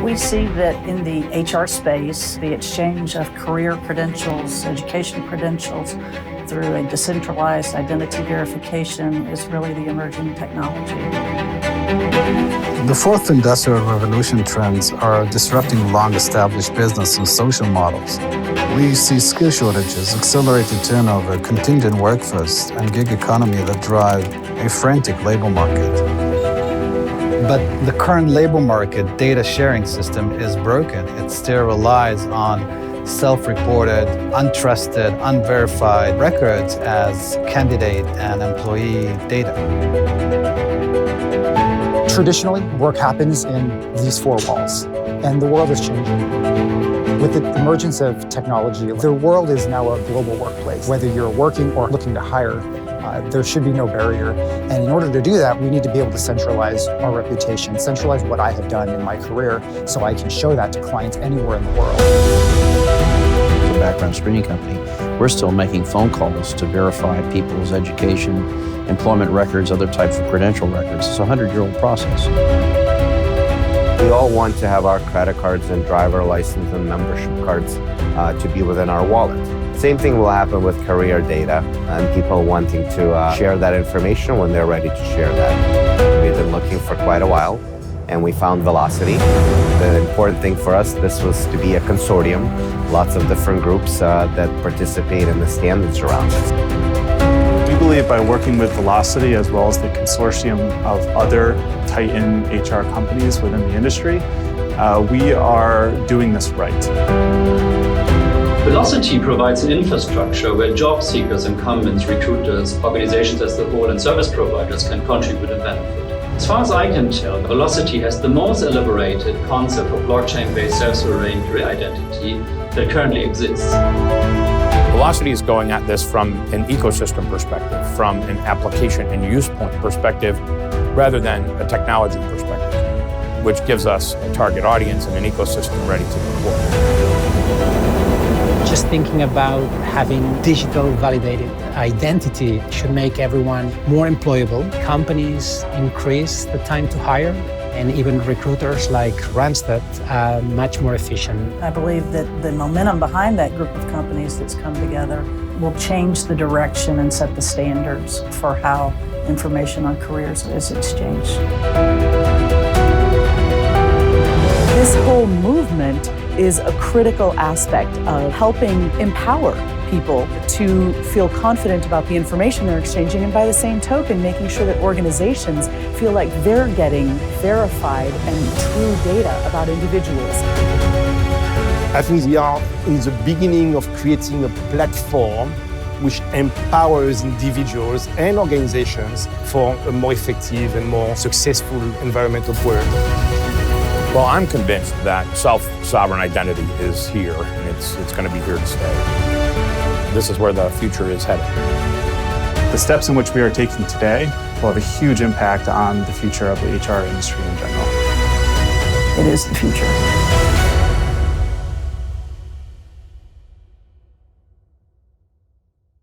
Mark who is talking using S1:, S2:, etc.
S1: We see that in the HR space, the exchange of career credentials, education credentials, through a decentralized identity verification is really the emerging technology.
S2: The fourth industrial revolution trends are disrupting long-established business and social models. We see skill shortages, accelerated turnover, contingent workforce, and gig economy that drive a frantic labor market. But the current labor market data sharing system is broken. It still relies on self-reported, untrusted, unverified records as candidate and employee data.
S3: Traditionally, work happens in these four walls, and the world is changing. With the emergence of technology, the world is now a global workplace. Whether you're working or looking to hire, there should be no barrier. And in order to do that, we need to be able to centralize our reputation, centralize what I have done in my career so I can show that to clients anywhere in the world.
S4: As a background screening company, we're still making phone calls to verify people's education, employment records, other types of credential records. It's a 100-year-old process.
S5: We all want to have our credit cards and driver license and membership cards to be within our wallet. Same thing will happen with career data and people wanting to share that information when they're ready to share that. We've been looking for quite a while and we found Velocity. The important thing for us, this was to be a consortium, lots of different groups that participate in the standards around this.
S6: We believe by working with Velocity as well as the consortium of other Titan HR companies within the industry, we are doing this right.
S7: Velocity provides an infrastructure where job seekers, incumbents, recruiters, organizations as a whole, and service providers can contribute and benefit. As far as I can tell, Velocity has the most elaborated concept of blockchain-based self-sovereign career identity that currently exists.
S8: Velocity is going at this from an ecosystem perspective, from an application and use point perspective, rather than a technology perspective, which gives us a target audience and an ecosystem ready to deploy.
S9: Just thinking about having digital validated identity should make everyone more employable. Companies increase the time to hire, and even recruiters like Randstad are much more efficient.
S1: I believe that the momentum behind that group of companies that's come together will change the direction and set the standards for how information on careers is exchanged.
S10: This whole movement is a critical aspect of helping empower people to feel confident about the information they're exchanging, and by the same token, making sure that organizations feel like they're getting verified and true data about individuals.
S11: I think we are in the beginning of creating a platform which empowers individuals and organizations for a more effective and more successful environment of work.
S8: Well, I'm convinced that self-sovereign identity is here, and it's going to be here to stay. This is where the future is headed.
S6: The steps in which we are taking today will have a huge impact on the future of the HR industry in general.
S1: It is the future.